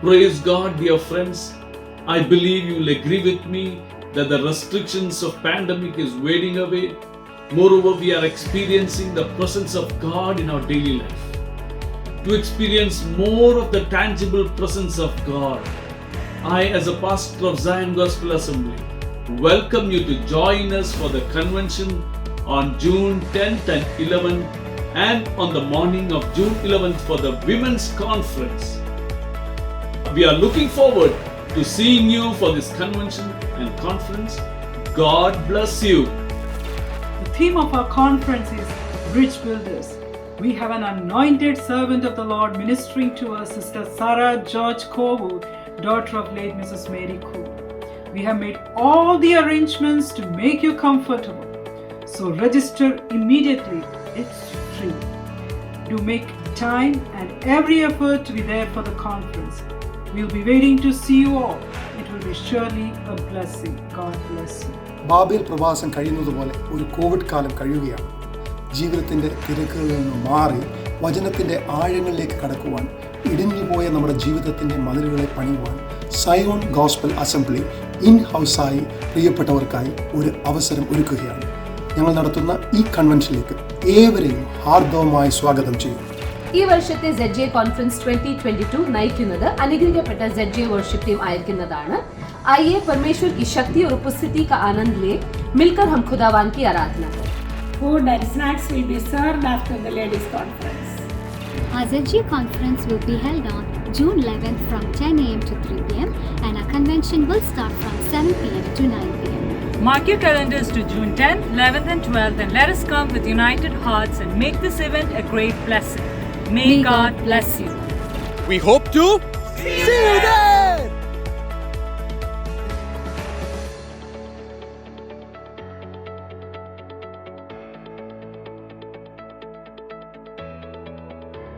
Praise God, dear friends. I believe you will agree with me that the restrictions of pandemic is fading away. Moreover, we are experiencing the presence of God in our daily life. To experience more of the tangible presence of God, I, as a pastor of Zion Gospel Assembly, welcome you to join us for the convention on June 10th and 11th, and on the morning of June 11th for the Women's Conference. We are looking forward to seeing you for this convention and conference. God bless you. The theme of our conference is Bridge Builders. We have an anointed servant of the Lord ministering to us, Sister Sarah George Kovu, daughter of late Mrs. Mary Kovu. We have made all the arrangements to make you comfortable. So register immediately. It's free. Do make time and every effort to be there for the conference. We'll be waiting to see you all. It will be surely a blessing. God bless you. Babel പ്രവാസം കഴിയുന്നതുപോലെ ഒരു Covid കാലം കഴിയുകയാണ്. ജീവിതത്തിൻ്റെ തിരക്കുകളിൽ നിന്ന് മാറി വചനത്തിൻ്റെ ആഴങ്ങളിലേക്ക് കടക്കുവാൻ, ഇടിഞ്ഞുപോയ നമ്മുടെ ജീവിതത്തിൻ്റെ മതിലുകളെ പണിയുവാൻ സയോൺ ഗോസ്പൽ അസംബ്ലി ഇൻ ഹൗസായി പ്രിയപ്പെട്ടവർക്കായി ഒരു അവസരം ഒരുക്കുകയാണ്. ഞങ്ങൾ നടത്തുന്ന ഈ കൺവെൻഷനിലേക്ക് ഏവരെയും ഹാർദവമായി സ്വാഗതം ചെയ്യും. ഈ വർഷത്തെ ZJ കോൺഫറൻസ് 2022 നയിക്കുന്നത് അനുഗ്രഹിക്കപ്പെട്ട ZJ വർഷിപ്പ് ടീം ആയിരിക്കുന്നതാണ്. आइए परमेश्वर की शक्ति और उपस्थिति का आनंद ले, मिलकर हम खुदावान की आराधना करें. Food and snacks will be served after the ladies conference. Our ZG conference will be held on June 11th from 10 a.m. to 3 p.m. and our convention will start from 7 p.m. to 9 p.m. Mark your calendars to June 10th, 11th and 12th and let us come with united hearts and make this event a great blessing. May God bless you. We hope to see you there.